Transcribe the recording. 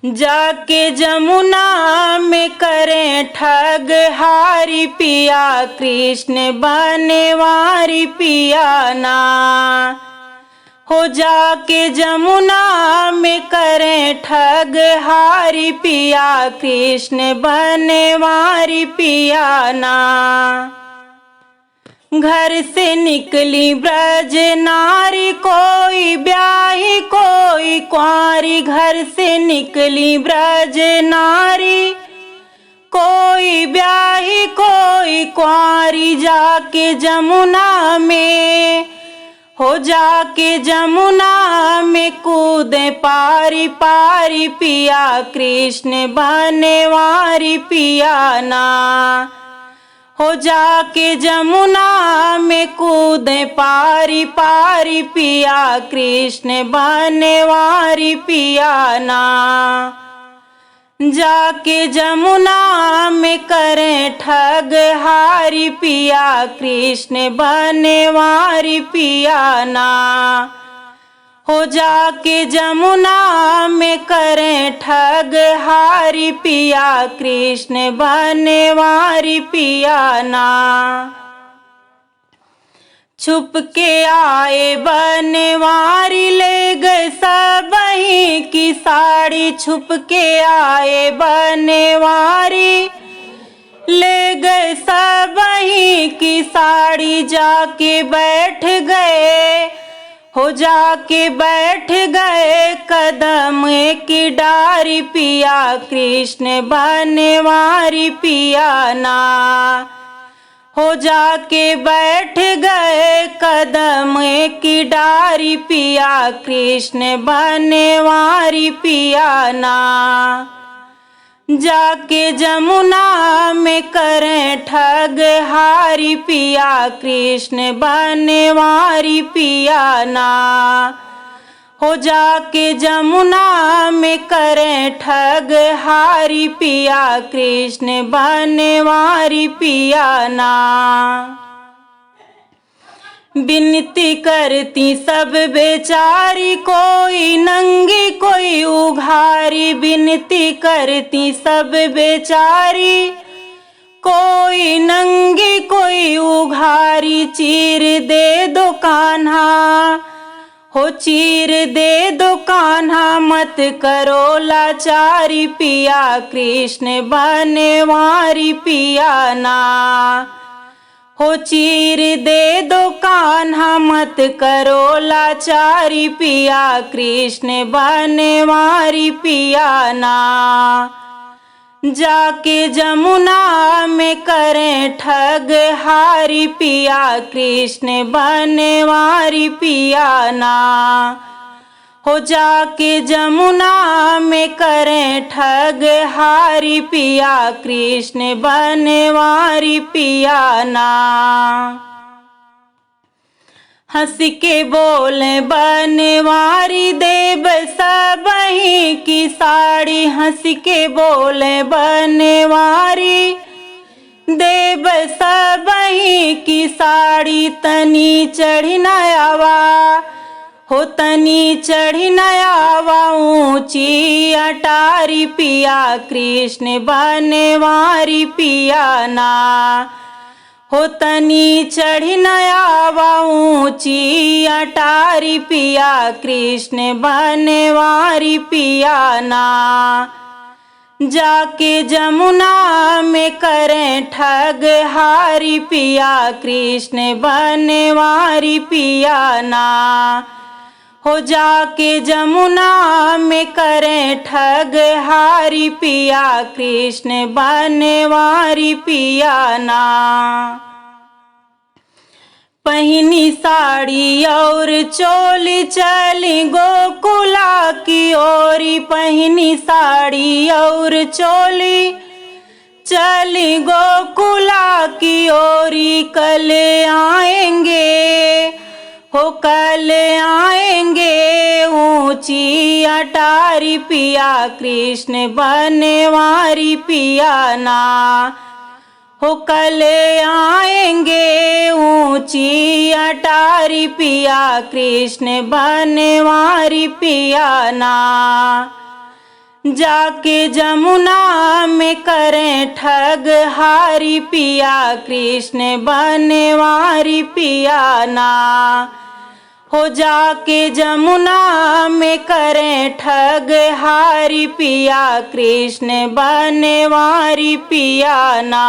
जाके जमुना में करें ठग हारी पिया, कृष्ण बनवारी पिया ना। हो जाके जमुना में करें ठग हारी पिया, कृष्ण बनवारी पिया ना। घर से निकली ब्रज नारी, कोई ब्याही कोई कुंवारी। घर से निकली ब्रज नारी, कोई ब्याही कोई कुंवारी। जाके जमुना में, हो जाके जमुना में कूदे पारी पारी पिया, कृष्ण बनवारी पिया ना। हो जाके जमुना में कूदे पारी पारी पिया, कृष्ण बनवारी पिया ना। जाके जमुना में करें ठग हारी पिया, कृष्ण बनवारी पिया ना। हो जाके जमुना में करें ठग हारी पिया, कृष्ण बनवारी पिया ना। छुप के आए बनवारी, ले गए सबही की साड़ी। छुप के आए बनवारी, ले गए सबही की साड़ी। जाके बैठ गए, हो जाके बैठ गए कदम की डारी पिया, कृष्ण बनवारी पिया ना। हो जाके बैठ गए कदम की डारी पिया, कृष्ण बनवारी पिया ना। जाके जमुना में करें ठग हारी पिया, कृष्ण बनवारी पिया ना। हो जाके जमुना में करें ठग हारी पिया, कृष्ण बनवारी पिया ना। विनती करती सब बेचारी, कोई नंगी कोई उघारी। विनती करती सब बेचारी, कोई नंगी कोई उघारी। चीर दे दो कान्हा, हो चीर दे दो कान्हा, मत करो लाचारी पिया, कृष्ण बनवारी पिया ना। हो चीर दे दो कान्हा, मत करो लाचारी पिया, कृष्ण बनवारी पिया ना। जाके जमुना में करें ठग हारी पिया, कृष्ण बनवारी पिया ना। हो जाके जमुना में करें ठग हारी पिया, कृष्ण बनवारी पिया ना। हंस के बोले बनवारी, देव सबही की साड़ी। हंस के बोले बनवारी, देव सबही की साड़ी। तनी चढ़ी नयावा, हो तनी चढ़ी नयावा, ऊंची अटारी पिया, कृष्ण बनवारी पिया ना। हो तनी चढ़ी नयावा, ऊंची अटारी पिया, कृष्ण बनवारी पिया ना। जाके जमुना में करें ठग हारी पिया, कृष्ण बनवारी पिया ना। हो जाके जमुना में करें ठग हारी पिया, कृष्ण बनवारी पिया ना। पहनी साड़ी और चोली, चली गोकुला की ओरी। पहनी साड़ी और चोली, चली गोकुला की ओरी। कल आएंगे, हो कल आएंगे, ऊंची अटारी पिया, कृष्ण बनवारी पिया ना। हो कल आएंगे, ऊंची अटारी पिया, कृष्ण बनवारी पिया ना। जाके जमुना में करें ठग हारी पिया कृष्ण बनवारी पिया ना। हो जाके जमुना में करें ठग हारी पिया कृष्ण बनवारी पिया ना।